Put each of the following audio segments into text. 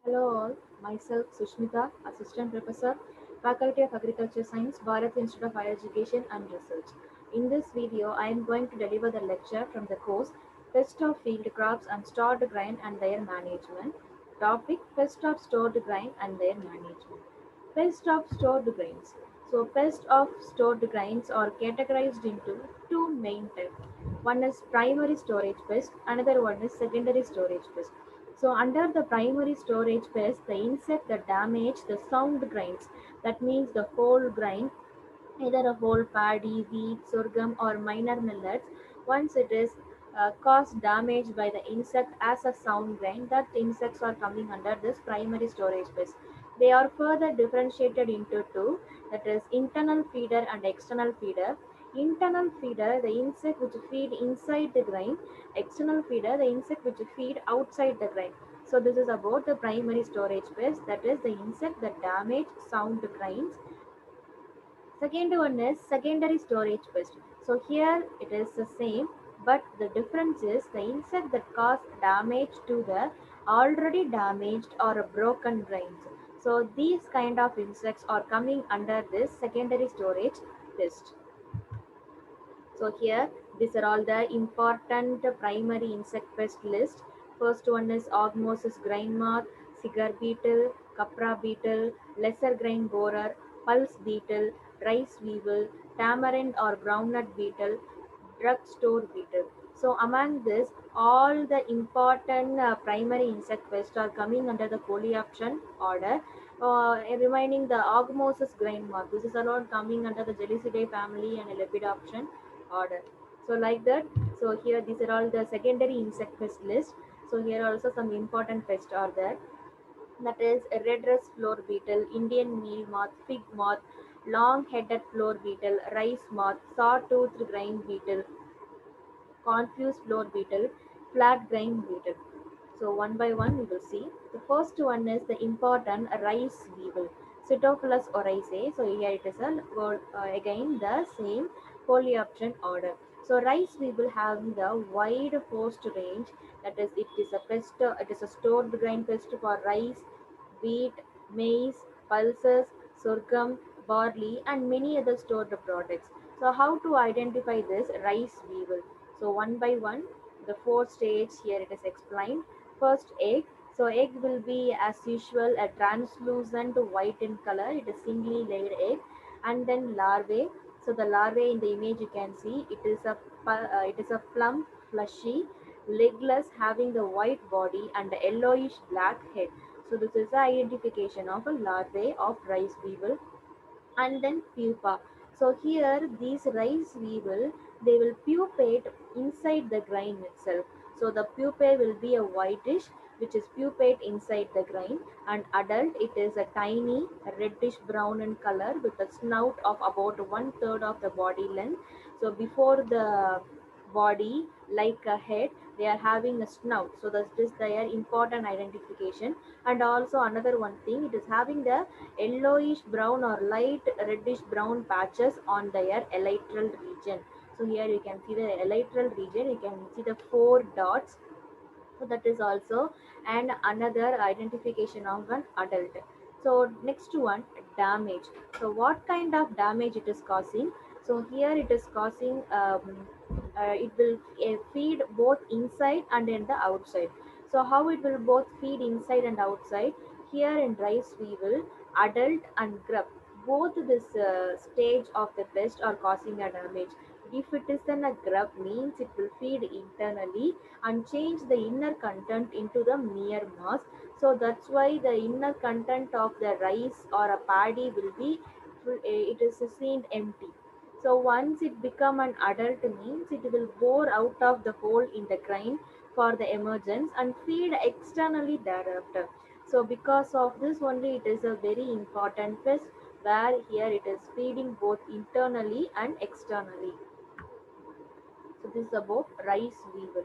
Hello all, myself Sushmita, Assistant Professor, Faculty of Agriculture Science, Bharat Institute of Higher Education and Research. In this video, I am going to deliver the lecture from the course Pest of Field Crops and Stored Grain and Their Management. Topic Pest of Stored Grain and Their Management. Pest of stored grains. So, pests of stored grains are categorized into two main types. One is primary storage pest, another one is secondary storage pest. So, under the primary storage pest, the insect that damage the sound grains, that means the whole grain, either a whole paddy, wheat, sorghum, or minor millets, once it is caused damage by the insect as a sound grain, that insects are coming under this primary storage pest. They are further differentiated into two, that is internal feeder and external feeder. Internal feeder, the insect which feed inside the grain. External feeder, the insect which feed outside the grain. So this is about the primary storage pest, that is the insect that damage sound grains. Second one is secondary storage pest. So here it is the same, but the difference is the insect that cause damage to the already damaged or broken grains. So these kind of insects are coming under this secondary storage pest. So here, these are all the important primary insect pest list. First one is Ogmosis grain moth, cigar beetle, capra beetle, lesser grain borer, pulse beetle, rice weevil, tamarind or groundnut beetle, drugstore beetle. So among this, all the important primary insect pests are coming under the coleoption order. Remaining the Ogmosis grain moth. This is alone coming under the Gelisidae family and Lepidoption order. So like that, so here these are all the secondary insect pest list. So here also some important pests are there. That is a red rust floor beetle, Indian meal moth, fig moth, long-headed floor beetle, rice moth, sawtoothed grain beetle, confused floor beetle, flat grain beetle. So one by one we will see. The first one is the important rice weevil, Cytophilus oryzae. So here it is again the same coleoption order. So rice weevil having the wide host range. That is, it is a pest. It is a stored grain pest for rice, wheat, maize, pulses, sorghum, barley, and many other stored products. So how to identify this rice weevil? So one by one, the four stages here it is explained. First, egg. So egg will be as usual a translucent white in color. It is singly laid egg, and then larvae. So the larvae in the image you can see it is a plump, fleshy, legless, having the white body and a yellowish black head. So this is the identification of a larvae of rice weevil. And then pupa. So here these rice weevil, they will pupate inside the grain itself. So the pupae will be a whitish, which is pupate inside the grain, and adult it is a tiny reddish brown in color with a snout of about one third of the body length. So before the body, like a head, they are having a snout. So that is their important identification. And also another one thing, it is having the yellowish brown or light reddish brown patches on their elytral region. So here you can see the elytral region, you can see the four dots. So that is also and another identification of an adult. So next one, damage. So what kind of damage it is causing? So here it is causing it will feed both inside and in the outside. So how it will both feed inside and outside? Here in rice weevil, adult and grub, both this stage of the pest are causing a damage. If it is in a grub, means it will feed internally and change the inner content into the mere mass. So that's why the inner content of the rice or a paddy will be it is seen empty. So once it become an adult, means it will bore out of the hole in the grain for the emergence and feed externally thereafter. So because of this only, it is a very important pest, where here it is feeding both internally and externally. So this is about rice weevil.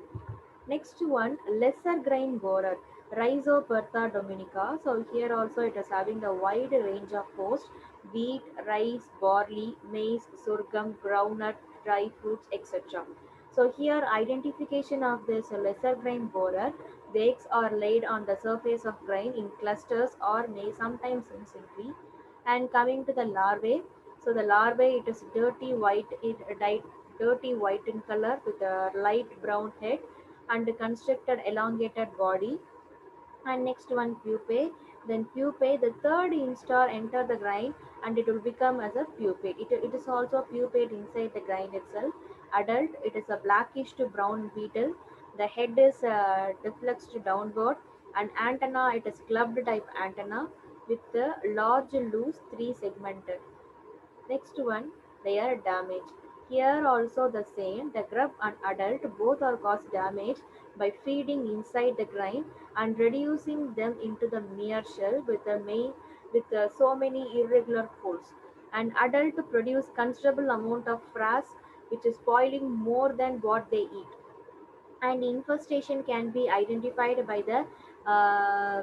Next one, lesser grain borer, Rhizopertha dominica. So here also it is having the wide range of host: wheat, rice, barley, maize, sorghum, groundnut, dry fruits, etc. So here identification of this lesser grain borer, the eggs are laid on the surface of grain in clusters or may sometimes in singly. And coming to the larvae, so the larvae it is dirty white in color with a light brown head and constructed elongated body. And next one pupae, then pupae the third instar enter the grain and it will become as a pupate. It is also pupate inside the grain itself. Adult, it is a blackish to brown beetle. The head is deflexed downward, and antenna it is clubbed type antenna with the large loose three segmented. Next one, layer damage. Here also the same, the grub and adult both are cause damage by feeding inside the grain and reducing them into the mere shell with so many irregular holes. And adult produce considerable amount of frass which is spoiling more than what they eat. And infestation can be identified by the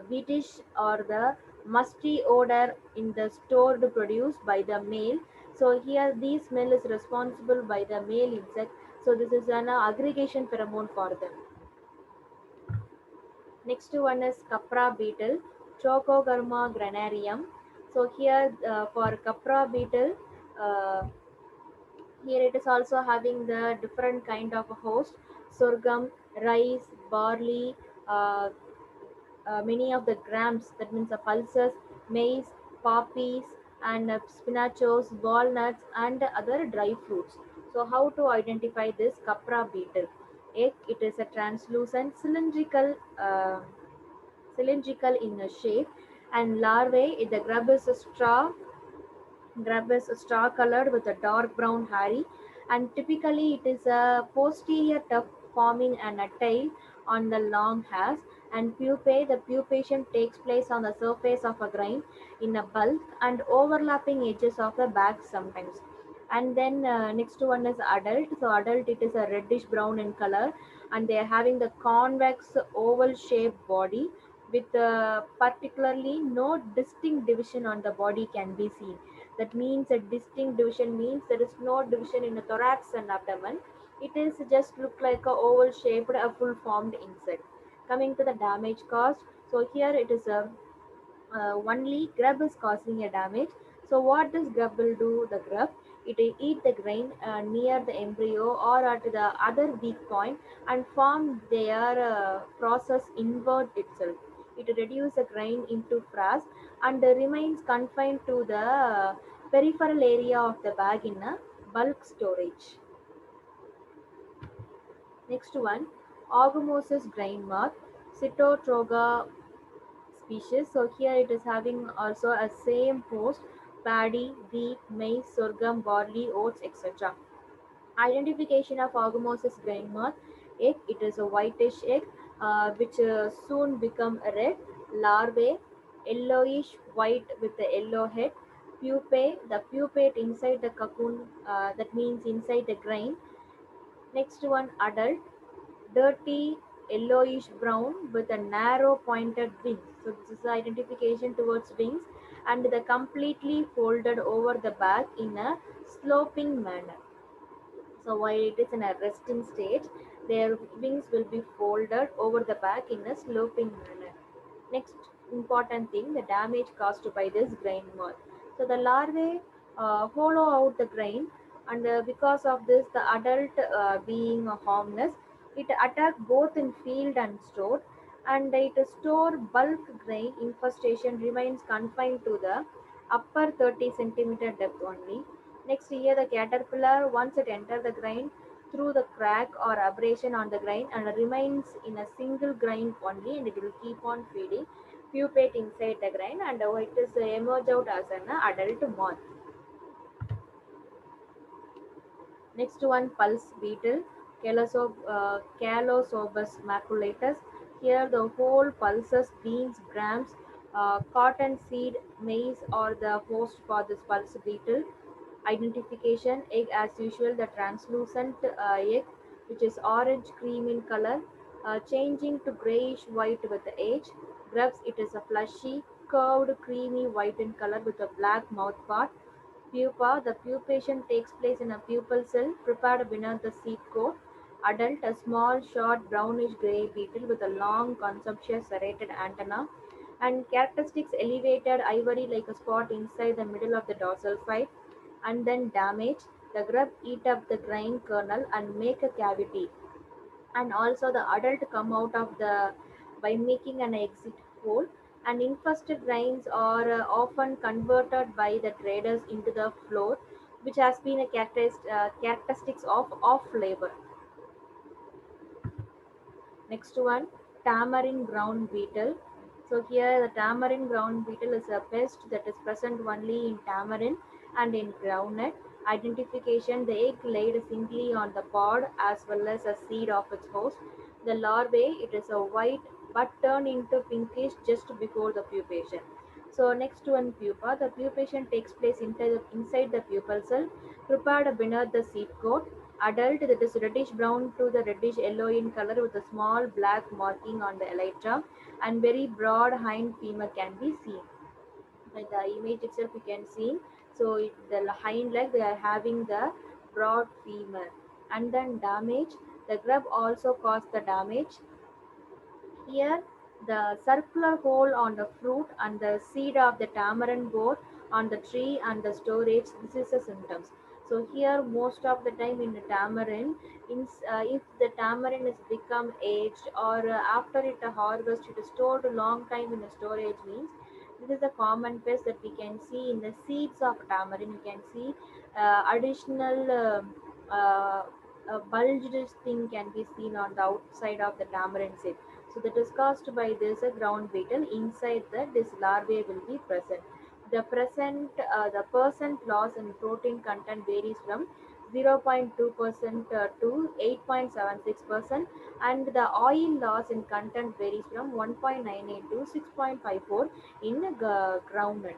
wheatish or the musty odor in the stored produce by the male. So here the smell is responsible by the male insect. So this is an aggregation pheromone for them. Next one is Capra beetle, Trochogramma granarium. So here for Capra beetle, uh, here it is also having the different kind of a host, sorghum, rice, barley, uh, many of the grams, that means the pulses, maize, poppies, and spinachos, walnuts, and other dry fruits. So how to identify this capra beetle? Egg, it is a translucent cylindrical in a shape, and larvae, the grub is a grub is star colored with a dark brown hairy, and typically it is a posterior tuft forming and a tail on the long hairs. And pupae, the pupation takes place on the surface of a grain in a bulk and overlapping edges of the back sometimes. And then next one is adult. So adult it is a reddish brown in color, and they are having the convex oval shaped body with particularly no distinct division on the body can be seen. That means a distinct division means there is no division in the thorax and abdomen. It is just look like a oval shaped, a full formed insect. Coming to the damage caused, so here it is a only grub is causing a damage. So what this grub will do? The grub it will eat the grain near the embryo or at the other weak point and form their process invert itself. It reduces the grain into frass and remains confined to the peripheral area of the bag in a bulk storage. Next one, Ogomosis grain moth, Cytotroga species. So here it is having also a same host, paddy, wheat, maize, sorghum, barley, oats, etc. Identification of Ogomosis grain moth egg. It is a whitish egg which soon become red. Larvae, yellowish white with the yellow head. Pupae, the pupate inside the cocoon, that means inside the grain. Next one, adult, dirty yellowish brown with a narrow pointed wings. So this is the identification towards wings and the completely folded over the back in a sloping manner. So while it is in a resting stage, their wings will be folded over the back in a sloping manner. Next important thing, the damage caused by this grain moth. So the larvae hollow out the grain, and because of this, the adult being harmless, it attack both in field and store, and it store bulk grain infestation remains confined to the upper 30 centimeter depth only. Next year, the caterpillar once it enter the grain through the crack or abrasion on the grain and remains in a single grain only, and it will keep on feeding pupate inside the grain, and it is emerge out as an adult moth. Next one, pulse beetle, Calosobus maculatus. Here the whole pulses, beans, grams, cotton seed, maize or the host for this pulse beetle. Identification, egg as usual, the translucent egg which is orange cream in color, changing to grayish white with age. Grubs, it is a fleshy, curved, creamy white in color with a black mouth part. Pupa, the pupation takes place in a pupal cell prepared beneath the seed coat. Adult, a small, short, brownish gray beetle with a long, consumptive serrated antenna and characteristics elevated ivory like a spot inside the middle of the dorsal side. And then damage, the grub eat up the grain kernel and make a cavity, and also the adult come out of the by making an exit hole, and infested grains are often converted by the traders into the flour, which has been a characteristics of labor. Next one, tamarind brown beetle. So here the tamarind brown beetle is a pest that is present only in tamarind and in groundnut. Identification, the egg laid singly on the pod as well as a seed of its host. The larvae, it is a white but turn into pinkish just before the pupation. So next one, pupa. The pupation takes place inside the pupal cell, prepared beneath the seed coat. Adult, that is reddish brown to the reddish yellow in color with a small black marking on the elytra, and very broad hind femur can be seen. By the image itself you can see. So the hind leg they are having the broad femur. And then damage, the grub also caused the damage. Here, the circular hole on the fruit and the seed of the tamarind board on the tree and the storage, this is the symptoms. So here, most of the time in the tamarind, if the tamarind is become aged or after it harvest, it is stored a long time in the storage means this is a common pest that we can see in the seeds of tamarind. You can see additional uh, bulged thing can be seen on the outside of the tamarind seed. So that is caused by this ground beetle. Inside that, this larvae will be present. The percent loss in protein content varies from 0.2% to 8.76%, and the oil loss in content varies from 1.98 to 6.54 in groundnut.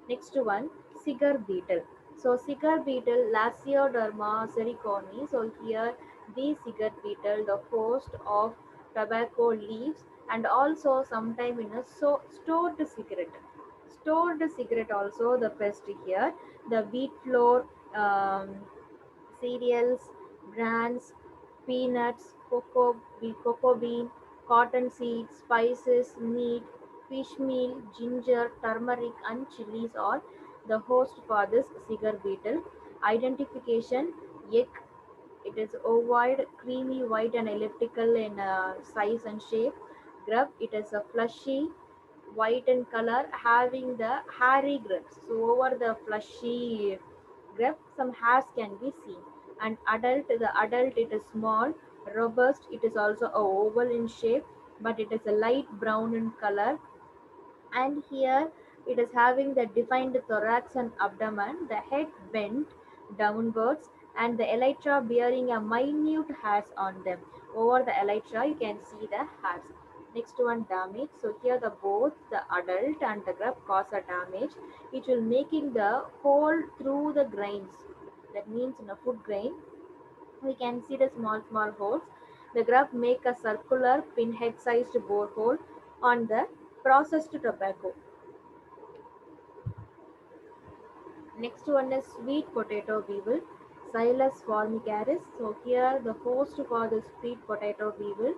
Next one, cigar beetle. So cigar beetle, Lasioderma sericoni. So here, the cigar beetle, the host of tobacco leaves, and also sometime in a stored cigarette. Stored cigarette also the pest here. The wheat flour, cereals, brands, peanuts, cocoa bean, cotton seeds, spices, meat, fish meal, ginger, turmeric, and chilies are the host for this cigar beetle. Identification, egg, it is ovoid, creamy white and elliptical in size and shape. Grub, it is a fleshy white in color, having the hairy grapes. So over the fleshy grape, some hairs can be seen. And the adult, it is small, robust. It is also a oval in shape, but it is a light brown in color. And here it is having the defined thorax and abdomen, the head bent downwards, and the elytra bearing a minute hairs on them. Over the elytra, you can see the hairs. Next one, damage. So here the both the adult and the grub cause a damage. It will making the hole through the grains. That means in a food grain, we can see the small holes. The grub make a circular pinhead sized borehole on the processed tobacco. Next one is sweet potato weevil, Xylus formicaris. So here the host for the sweet potato weevil,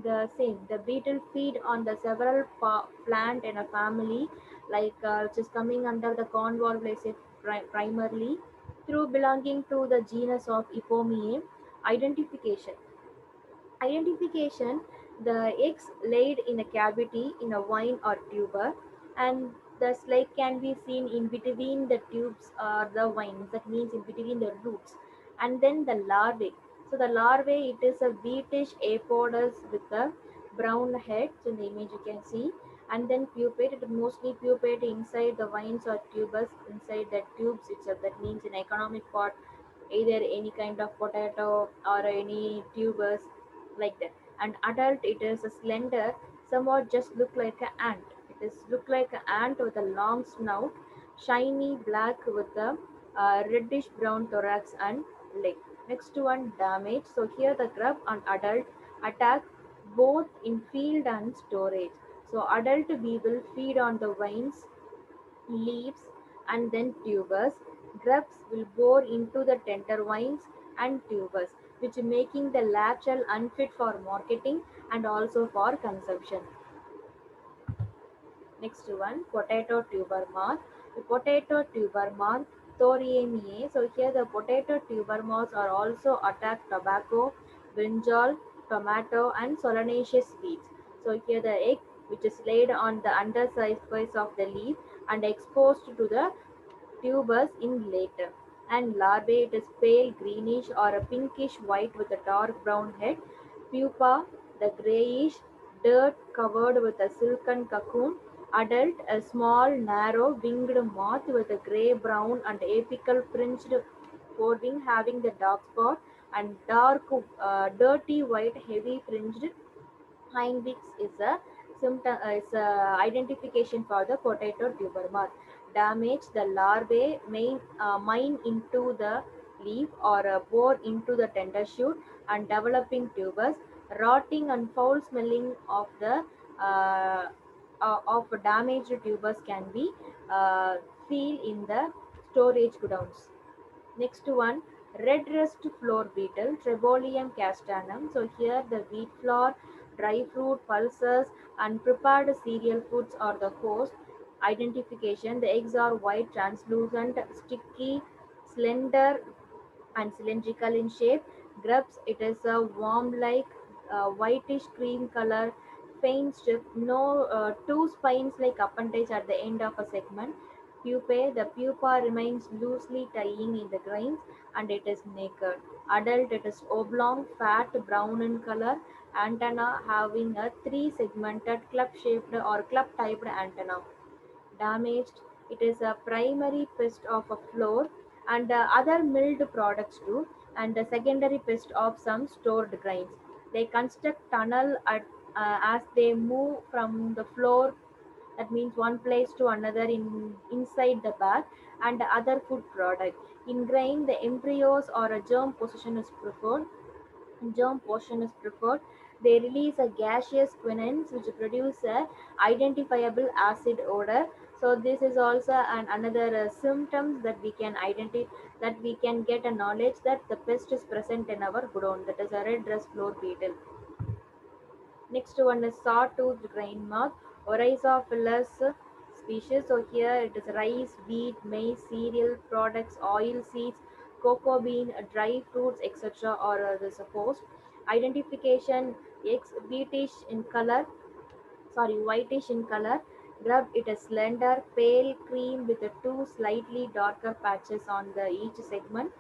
the same. The beetle feed on the several plant in a family, like which is coming under the convolvulaceae primarily, through belonging to the genus of Epomeae. Identification. Identification, the eggs laid in a cavity in a vine or tuber, and the slake can be seen in between the tubes or the vines, that means in between the roots. And then the larvae. So the larvae, it is a beetish apodus with a brown head. So in the image you can see. And then pupate, it mostly pupate inside the vines or tubers, inside the tubes itself. That means in economic part, either any kind of potato or any tubers, like that. And adult, it is a slender, somewhat just look like an ant. It is look like an ant with a long snout, shiny black with a reddish brown thorax and leg. Next one, damage. So here the grub and adult attack both in field and storage. So adult weevil feed on the vines, leaves, and then tubers. Grubs will bore into the tender vines, and tubers, which making the lab shell unfit for marketing and also for consumption. Next one, potato tuber moth. The potato tuber moth, Thoriumia. So here the potato tuber moths are also attack tobacco, brinjal, tomato, and solanaceous weeds. So here the egg, which is laid on the undersurface of the leaf and exposed to the tubers in later. And larvae, it is pale greenish or a pinkish white with a dark brown head. Pupa, the grayish, dirt covered with a silken cocoon. Adult, a small, narrow winged moth with a grey brown and apical fringed forewing having the dark spot and dark, dirty white heavy fringed hindwings is a identification for the potato tuber moth. Damage the larvae mine into the leaf or bore into the tender shoot and developing tubers. Rotting and foul smelling uh, of damaged tubers can be uh, seen in the storage godowns. Next one, red rust flour beetle, Tribolium castanum. So here the wheat flour, dry fruit, pulses, and prepared cereal foods are the host. Identification: the eggs are white, translucent, sticky, slender, and cylindrical in shape. Grubs, it is a worm-like whitish cream color, faint strip, no two spines like appendage at the end of a segment. Pupae, the pupa remains loosely tying in the grains and it is naked. Adult, it is oblong, fat, brown in color, antenna having a three-segmented club-shaped or club-typed antenna. Damaged, it is a primary pest of a floor and other milled products too, and a secondary pest of some stored grains. They construct tunnel as they move from the floor. That means one place to another in inside the bag and other food product. In grain, the embryos or a germ position is preferred germ portion is preferred. They release a gaseous quinines which produce a identifiable acid odor. So this is also another symptoms that we can identify, that we can get a knowledge that the pest is present in our godown. That is a red rust floor beetle. Next one is sawtooth grain moth, Oryzophilus species. So here it is rice, wheat, maize, cereal products, oil seeds, cocoa bean, dry fruits, etc. or this host. Identification: eggs wheatish in color, whitish in color. Grub, it is slender, pale cream with the two slightly darker patches on the each segment.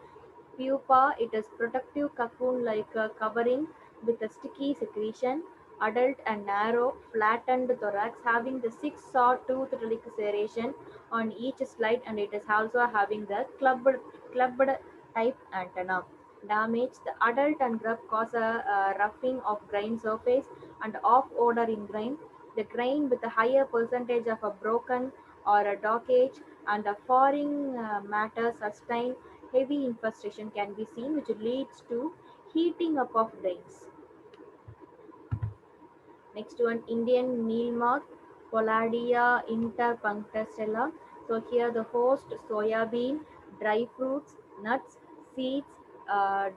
Pupa, it is protective cocoon-like covering with a sticky secretion. Adult and narrow, flattened thorax having the six sawtooth-like serration on each side, and it is also having the clubbed type antenna. Damage: the adult and grub cause a roughing of grain surface and off odor in grain. The grain with a higher percentage of a broken or a dockage and a foreign matter sustain heavy infestation can be seen, which leads to heating up of grains. Next one, Indian mealmoth, Polladia interpunctestella. So here the host: soybean, dry fruits, nuts, seeds,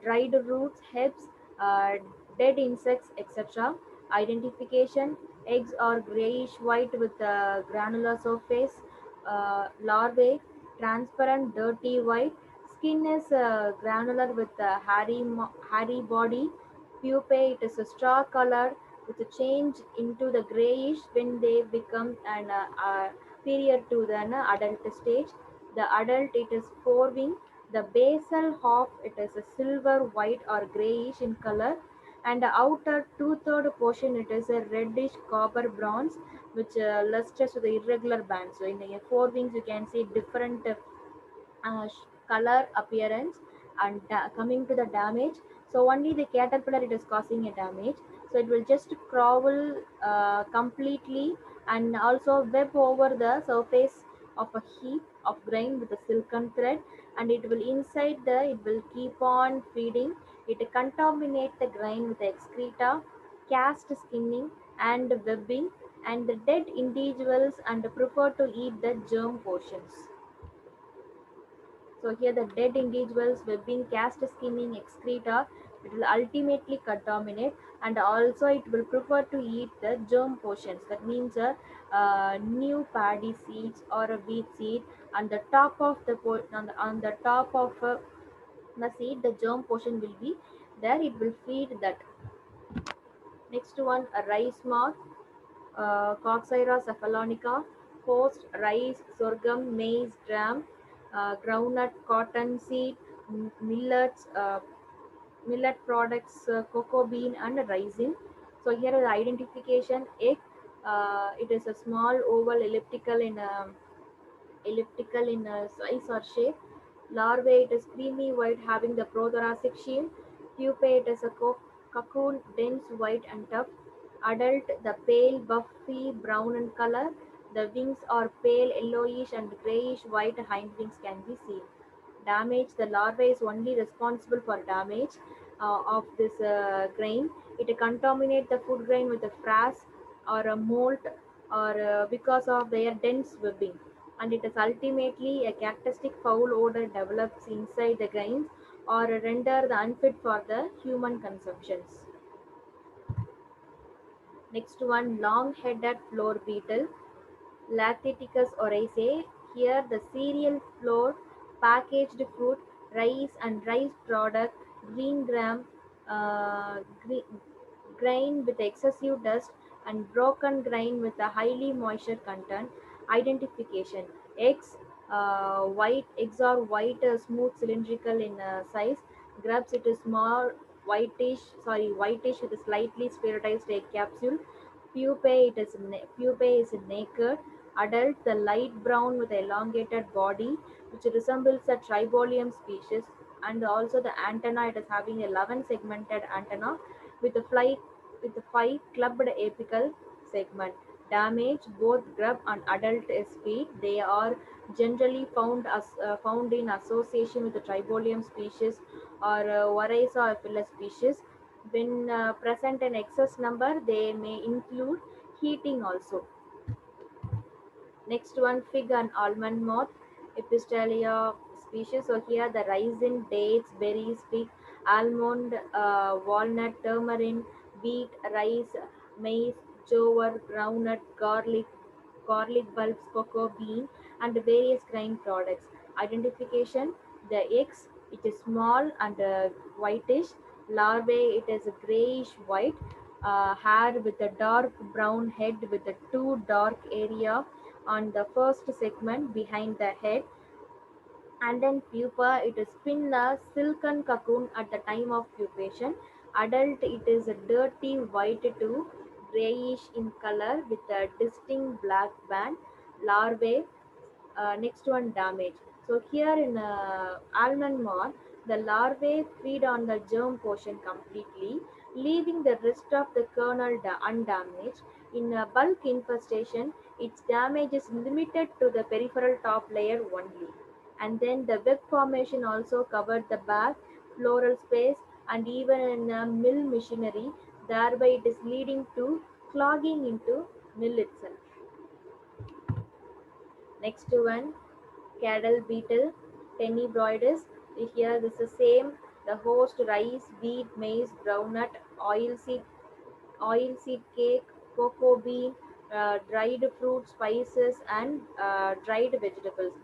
dried roots, herbs, uh, dead insects, etc. Identification: eggs are grayish white with a granular surface. Larvae, transparent, dirty white. Skin is granular with a hairy body. Pupae, it is a straw color with a change into the grayish when they become an period to the adult stage. The adult, it is forewing. The basal half, it is a silver white or grayish in color, and the outer two-third portion, it is a reddish copper bronze which lustrous with the irregular bands. So in the forewings you can see different color appearance. And coming to the damage, so only the caterpillar it is causing a damage, so it will just crawl completely and also web over the surface of a heap of grain with a silken thread, and it will inside the it will keep on feeding. It contaminate the grain with excreta, cast skinning and webbing, and the dead individuals and prefer to eat the germ portions. So here the dead individuals webbing, cast skimming, excreta, it will ultimately contaminate, and also it will prefer to eat the germ portions. That means new paddy seeds or a wheat seed, and the top of the on the top of the seed, the germ portion will be there. It will feed that. Next one, a rice moth, Coxaira cephalonica, host rice, sorghum, maize, gram, groundnut, cottonseed, millets, millet products, cocoa bean, and raisin. So here is the identification. Egg. It is a small oval elliptical in size or shape. Larvae, it is creamy white having the prothoracic shield. Pupae, it is a cocoon, dense white and tough. Adult, the pale buffy brown in color. The wings are pale yellowish and grayish white hind wings can be seen. Damage, the larva is only responsible for damage of this grain. It contaminates the food grain with a frass or a molt or because of their dense webbing, and it is ultimately a characteristic foul odor develops inside the grains or render the unfit for the human consumptions. Next one, long-headed floor beetle, Lactaticus oryzae. Here the cereal flour, packaged food, rice and rice product, green gram, uh, gre- grain with excessive dust, and broken grain with a highly moisture content. Identification: eggs, white eggs are white, smooth, cylindrical in size. Grubs, it is small, whitish with a slightly spheroidized egg capsule. Pupae is naked. Adult, the light brown with elongated body, which resembles a tribolium species, and also the antenna. It is having 11 segmented antenna with a fly with a 5 clubbed apical segment. Damage, both grub and adult is feed. They are generally found in association with the tribolium species or Oryza aphylla species. When present in excess number, they may include heating also. Next one, fig and almond moth, Epistelia species. So here the raisin, dates, berries, fig, almond, walnut, tamarind, wheat, rice, maize, jowar, groundnut, garlic bulbs, cocoa bean, and various grain products. Identification: the eggs, it is small and whitish. Larvae, it is a grayish white. Hair with a dark brown head with a two dark area on the first segment behind the head, and then pupa, it is spin a silken cocoon at the time of pupation. Adult, it is a dirty white to grayish in color with a distinct black band. Larvae, next one, damage. So here in almond moth, the larvae feed on the germ portion completely, leaving the rest of the kernel undamaged. In a bulk infestation, its damage is limited to the peripheral top layer only. And then the web formation also covered the back, floral space, and even in mill machinery. Thereby, it is leading to clogging into mill itself. Next one, cattle beetle, Tenebroides. Here this is same. The host rice, wheat, maize, groundnut, oilseed cake, cocoa bean, dried fruit, spices, and dried vegetables.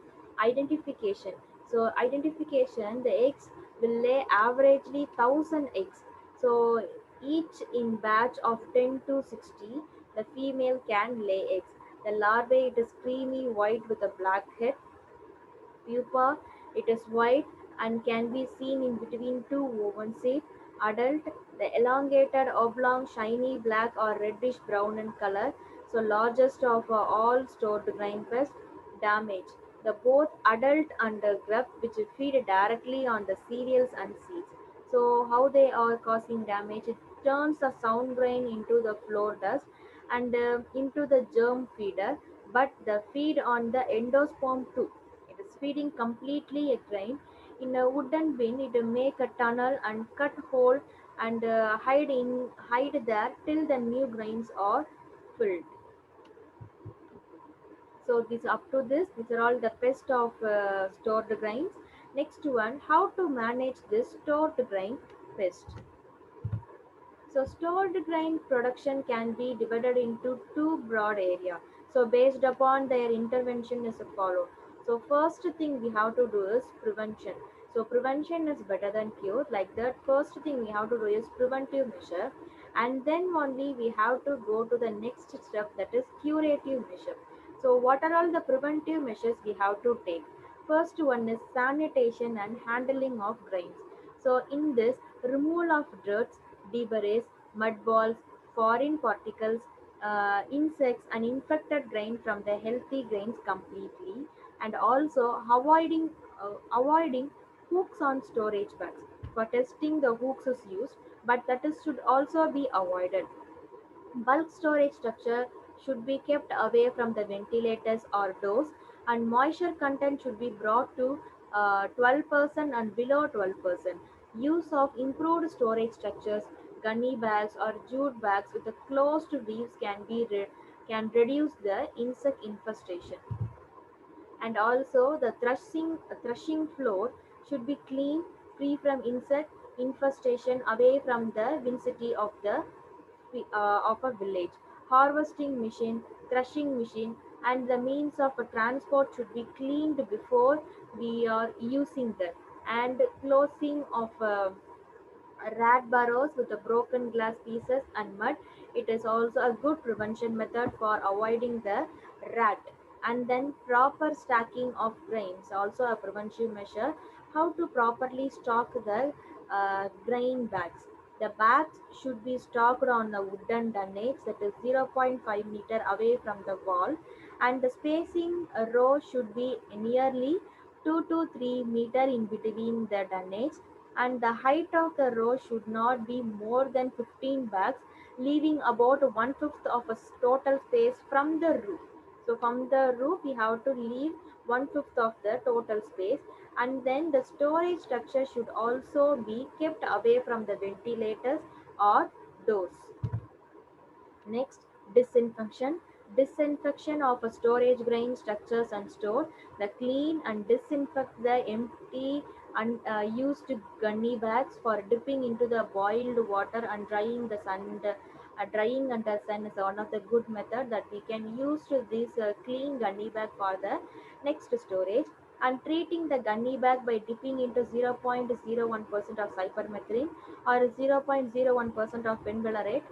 Identification. So identification, the eggs will lay averagely 1,000 eggs. So each in batch of 10 to 60, the female can lay eggs. The larvae, it is creamy white with a black head. Pupa, it is white and can be seen in between two woven seeds. Adult, the elongated, oblong, shiny black or reddish brown in color. So largest of all stored grain pests. Damage. The both adult and grub which feed directly on the cereals and seeds. So how they are causing damage? It turns the sound grain into the floor dust and into the germ feeder, but the feed on the endosperm too. It is feeding completely a grain. In a wooden bin, it will make a tunnel and cut hole and hide there till the new grains are filled. So this up to this, these are all the pests of stored grains. Next one, how to manage this stored grain pest. So stored grain production can be divided into two broad areas. So based upon their intervention is a follow. So first thing we have to do is prevention. So prevention is better than cure. Like that, first thing we have to do is preventive measure, and then only we have to go to the next step, that is curative measure. So what are all the preventive measures we have to take? First one is sanitation and handling of grains. So in this, removal of dirt, debris, mud balls, foreign particles, insects, and infected grain from the healthy grains completely, and also avoiding hooks on storage bags. For testing, the hooks is used, but that is should also be avoided. Bulk storage structure should be kept away from the ventilators or doors, and moisture content should be brought to 12% and below 12%. Use of improved storage structures, gunny bags or jute bags with a closed leaves can reduce the insect infestation. And also the threshing floor should be clean, free from insect infestation, away from the vicinity of of a village. Harvesting machine, threshing machine, and the means of transport should be cleaned before we are using them. And closing of rat burrows with the broken glass pieces and mud. It is also a good prevention method for avoiding the rat. And then proper stacking of grains, also a prevention measure. How to properly stock the grain bags. The bags should be stocked on a wooden dunnage, that is zero point 0.5 meter away from the wall, and the spacing row should be nearly 2 to 3 meter in between the dunnage, and the height of the row should not be more than 15 bags, leaving about one fifth of a total space from the roof. So from the roof, we have to leave one fifth of the total space, and then the storage structure should also be kept away from the ventilators or doors. Next, disinfection. Disinfection of a storage grain structures and store. The clean and disinfect the empty and used gunny bags for dipping into the boiled water and drying the sun. Drying under sun is one of the good method that we can use to this clean gunny bag for the next storage. And treating the gunny bag by dipping into 0.01% of cypermethrin or 0.01% of benzoylate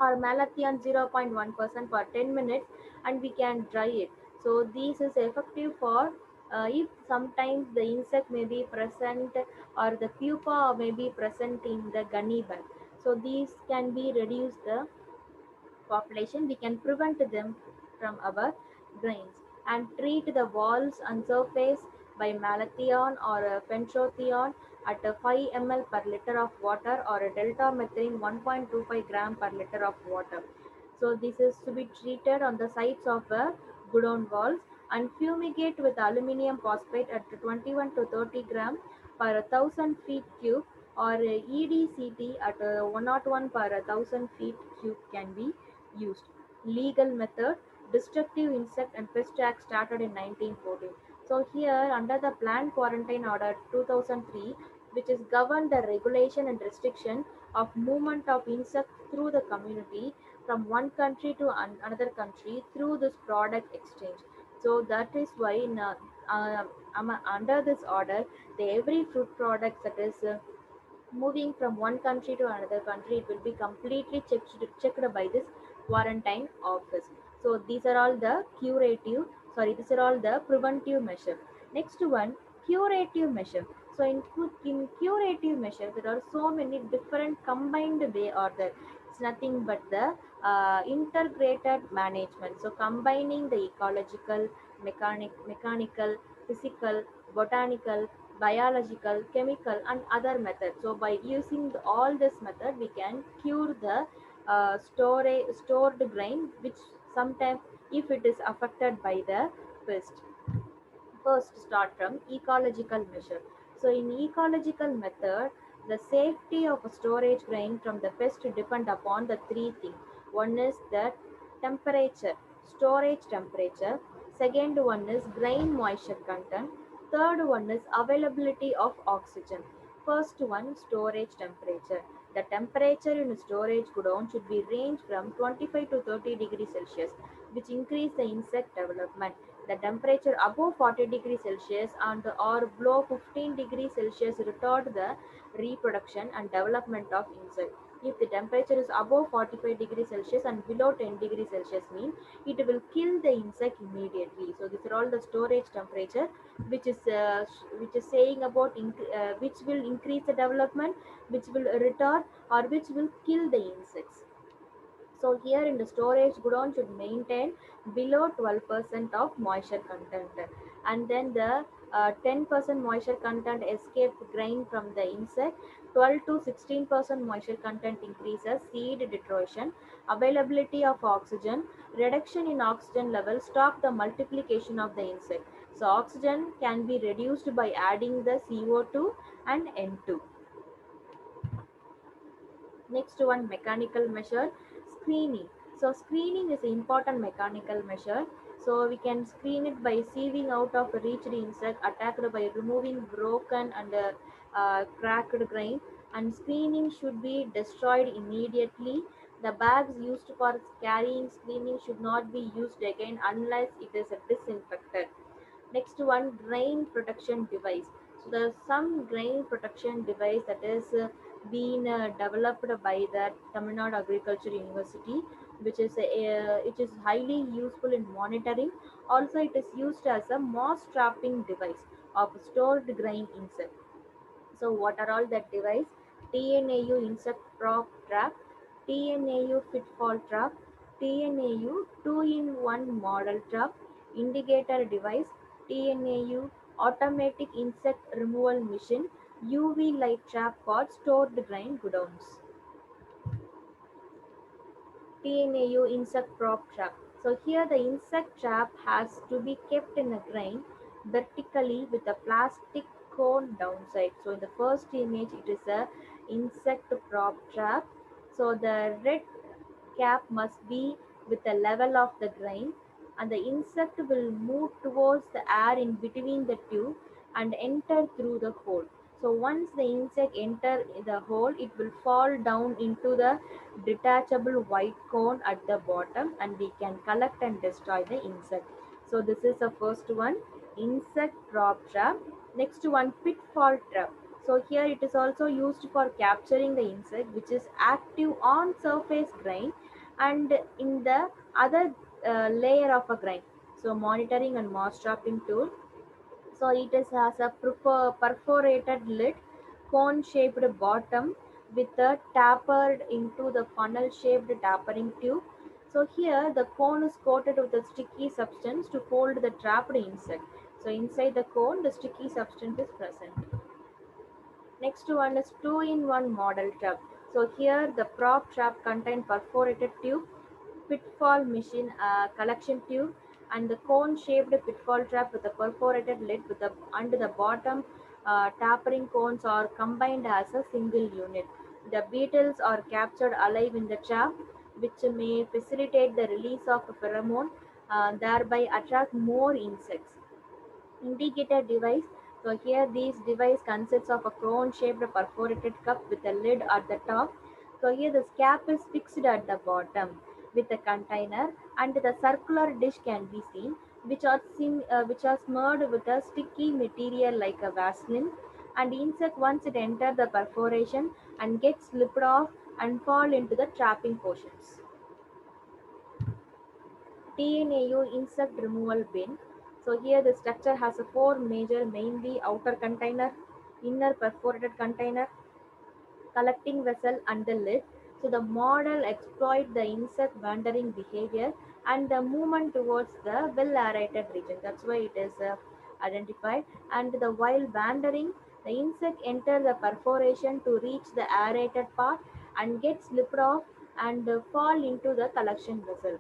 or malathion 0.1% for 10 minutes, and we can dry it. So this is effective for if sometimes the insect may be present or the pupa may be present in the gunny bag. So these can be reduced the population, we can prevent them from our grains. And treat the walls and surface by malathion or pentothenion at 5 ml per liter of water or a deltamethrin 1.25 gram per liter of water. So this is to be treated on the sides of godown walls, and fumigate with aluminum phosphate at 21 to 30 gram per 1000 feet cube, or EDCT at 101 per 1000 feet cube can be used. Legal method. Destructive Insect and Pest Act started in 1914. So here, under the Plant Quarantine Order 2003, which is governed the regulation and restriction of movement of insects through the community from one country to another country through this product exchange. So that is why uh, under this order, the every fruit product that is moving from one country to another country, it will be completely checked by this quarantine office. So these are all the these are all the preventive measure. Next one, curative measure. So in curative measure, there are so many different combined way or there. It's nothing but the integrated management. So combining the ecological, mechanical, physical, botanical, biological, chemical, and other methods. So by using all this method, we can cure the stored grain, which sometimes, if it is affected by the pest. First, start from ecological measure. So in ecological method, the safety of a storage grain from the pest depend upon the three things. One is the temperature, storage temperature. Second one is grain moisture content. third one is availability of oxygen. First one, storage temperature. The temperature in a storage godown should be range from 25 to 30 degrees Celsius, which increase the insect development. The temperature above 40 degrees Celsius and or below 15 degrees Celsius retard the reproduction and development of insect. If the temperature is above 45 degrees Celsius and below 10 degrees Celsius mean it will kill the insect immediately. So these are all the storage temperature, which is which is saying about which will increase the development, which will retard or which will kill the insects. So here in the storage godown should maintain below 12% of moisture content, and then the 10% moisture content escape grain from the insect. 12 to 16% moisture content increases seed deterioration. Availability of oxygen, reduction in oxygen level stop the multiplication of the insect. So oxygen can be reduced by adding the CO2 and N2. Next one, mechanical measure, screening. So screening is an important mechanical measure. So we can screen it by sieving out of a reached insect, attacked by removing broken and cracked grain. And screening should be destroyed immediately. The bags used for carrying screening should not be used again unless it is disinfected. Next one, grain protection device. So there's some grain protection device that is being developed by the Tamil Nadu Agriculture University, which is highly useful in monitoring. Also, it is used as a moss trapping device of stored grain insect. So what are all that device? TNAU insect prop trap, TNAU pitfall trap, TNAU 2-in-1 model trap, indicator device, TNAU automatic insect removal machine, UV light trap for stored grain godowns. TNAU insect prop trap. So here the insect trap has to be kept in a grain vertically with a plastic cone downside. So in the first image it is a insect prop trap. So the red cap must be with the level of the grain, and the insect will move towards the air in between the tube and enter through the hole. So once the insect enter the hole, it will fall down into the detachable white cone at the bottom, and we can collect and destroy the insect. So this is the first one, insect drop trap. Next one, pitfall trap. So here it is also used for capturing the insect which is active on surface grain and in the other layer of a grain. So monitoring and moss trapping tool. So it is has a perforated lid, cone shaped bottom with a tapered into the funnel shaped tapering tube. So here the cone is coated with a sticky substance to hold the trapped insect. So inside the cone the sticky substance is present. Next one is 2-in-1 model trap. So here the prop trap contains perforated tube, pitfall machine collection tube, and the cone-shaped pitfall trap with a perforated lid with the under the bottom tapering cones are combined as a single unit. The beetles are captured alive in the trap, which may facilitate the release of a pheromone, thereby attract more insects. Indicator device. So here this device consists of a cone shaped perforated cup with a lid at the top. So here the cap is fixed at the bottom with a container, and the circular dish can be seen, which are smeared with a sticky material like a Vaseline, and insect once it enter the perforation and gets slipped off and fall into the trapping portions. TNAU insect removal bin. So here the structure has a four major, mainly outer container, inner perforated container, collecting vessel and the lid. So the model exploit the insect wandering behavior and the movement towards the well aerated region. That's why it is identified. And the while wandering, the insect enter the perforation to reach the aerated part and get slipped off and fall into the collection vessel.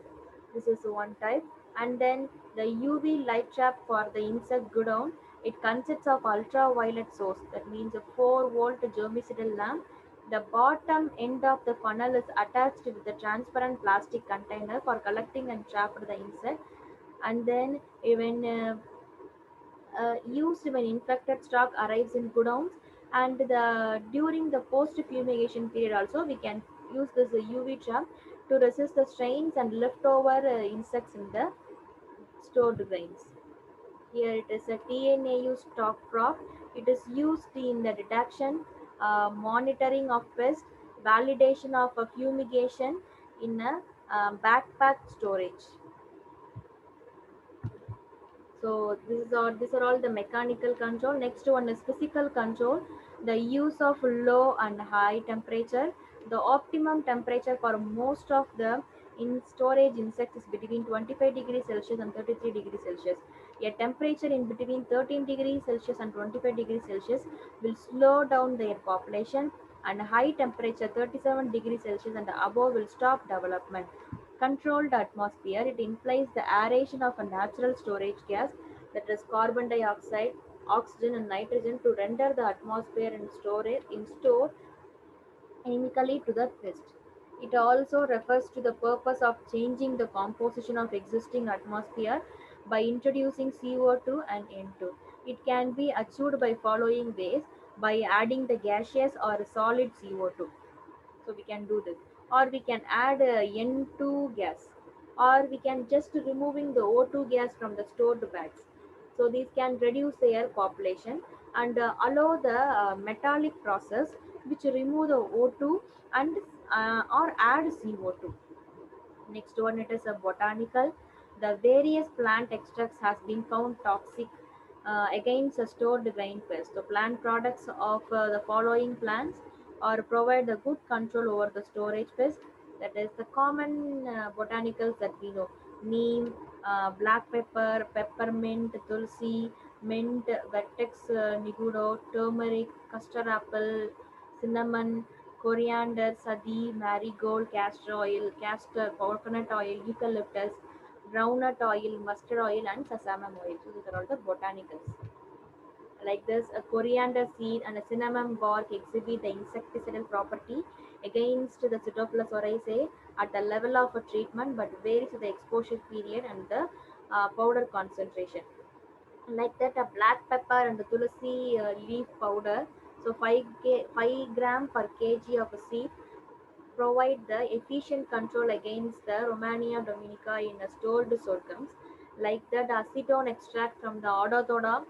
This is one type. And then the UV light trap for the insect godown. It consists of ultraviolet source. That means a 4-volt germicidal lamp. The bottom end of the funnel is attached with a transparent plastic container for collecting and trapping the insect. And then even used when infected stock arrives in godowns, and during the post fumigation period also we can use this UV trap to resist the strains and leftover insects in the stored grains. Here it is a TNAU stock prop. It is used in the detection, monitoring of pest, validation of a fumigation in a backpack storage. So these are all the mechanical control. Next one is physical control. The use of low and high temperature. The optimum temperature for most of the in storage insects is between 25 degrees Celsius and 33 degrees Celsius. A temperature in between 13 degrees Celsius and 25 degrees Celsius will slow down their population, and high temperature 37 degrees Celsius and above will stop development. Controlled atmosphere, it implies the aeration of a natural storage gas, that is carbon dioxide, oxygen and nitrogen, to render the atmosphere and store anemically to the pest. It also refers to the purpose of changing the composition of existing atmosphere by introducing CO2 and N2. It can be achieved by following ways: by adding the gaseous or solid CO2, so we can do this, or we can add N2 gas, or we can just removing the O2 gas from the stored bags. So these can reduce the air population and allow the metallic process which remove the O2 and or add CO2. Next one, it is a botanical. The various plant extracts has been found toxic against a stored grain pest. So plant products of the following plants or provide the good control over the storage pest. That is the common botanicals that we know: neem, black pepper, peppermint, tulsi, mint, vertex nigudo, turmeric, custard apple, cinnamon, coriander, sadi, marigold, castor oil, castor, coconut oil, eucalyptus, groundnut oil, mustard oil, and sesame oil. So these are all the botanicals. Like this, a coriander seed and a cinnamon bark exhibit the insecticidal property against the Pseudophilus oryzae at the level of a treatment, but varies with the exposure period and the powder concentration. Like that, a black pepper and the tulsi leaf powder, so 5 gram per kg of a seed, provide the efficient control against the Romania dominica in the stored sorghums. Like that, acetone extract from the Odothoda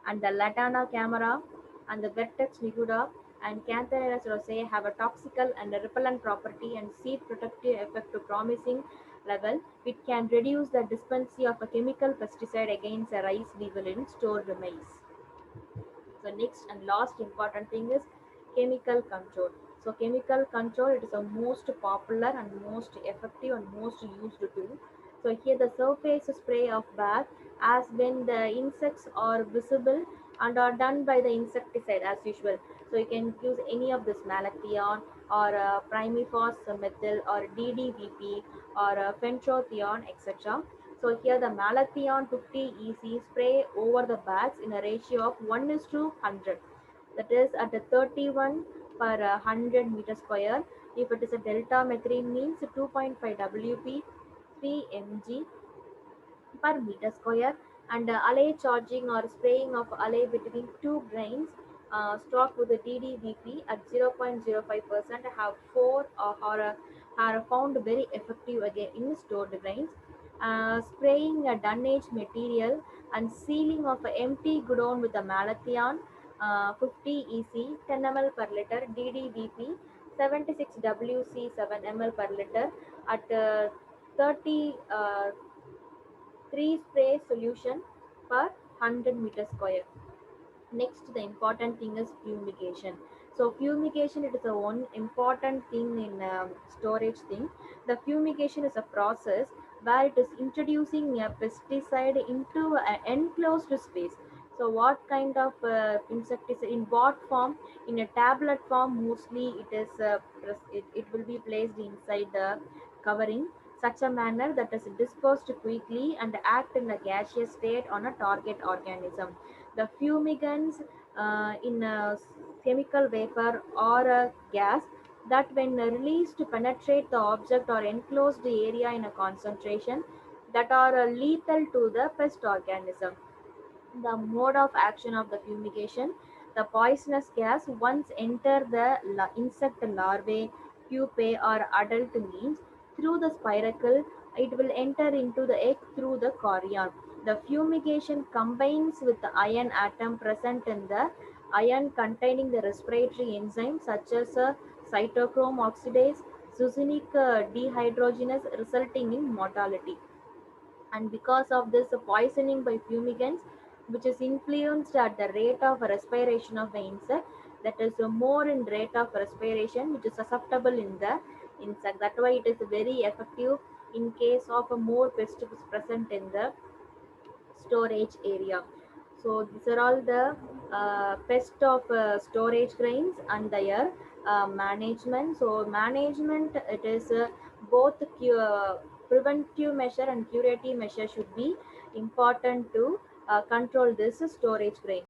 and the Latana camara and the Vertex niguda and Cantharellus rosae have a toxical and a repellent property and seed protective effect to promising level. It can reduce the dispensing of a chemical pesticide against a rice weevil in stored maize. So next and last important thing is chemical control. So chemical control, it is the most popular and most effective and most used tool. So here the surface spray of bag as when the insects are visible and are done by the insecticide as usual. So you can use any of this malathion or primifos methyl or DDVP or fentothion, etc. So here the malathion 50 EC spray over the bags in a ratio of 1 is to 100. That is at a 31 per 100 meter square. If it is a delta methrin means 2.5 WP 3 mg per meter square, and alley charging or spraying of alley between two grains stock with the DDVP at 0.05% have are found very effective again in stored grains. Spraying a dunnage material and sealing of a empty godown with a malathion 50 EC 10 ml per liter DDVP 76 WC 7 ml per liter at 30 3 spray solution per 100 meter square. Next, the important thing is fumigation. So fumigation, it is a one important thing in storage thing. The fumigation is a process where it is introducing a pesticide into an enclosed space. So what kind of insecticide, in what form? In a tablet form, mostly it is it will be placed inside the covering, such a manner that is dispersed quickly and act in a gaseous state on a target organism. The fumigants in a chemical vapor or a gas that when released penetrate the object or enclosed area in a concentration that are lethal to the pest organism. The mode of action of the fumigation: the poisonous gas once enter the insect larvae, pupae or adult means through the spiracle, it will enter into the egg through the chorion. The fumigation combines with the iron atom present in the iron containing the respiratory enzymes such as cytochrome oxidase, succinic dehydrogenase, resulting in mortality. And because of this poisoning by fumigants, which is influenced at the rate of respiration of the insect, that is more in rate of respiration which is susceptible in the insect. That's why it is very effective in case of a more pest is present in the storage area. So these are all the pest of storage grains and their management. So management, it is both preventive measure and curative measure should be important to control this storage grain.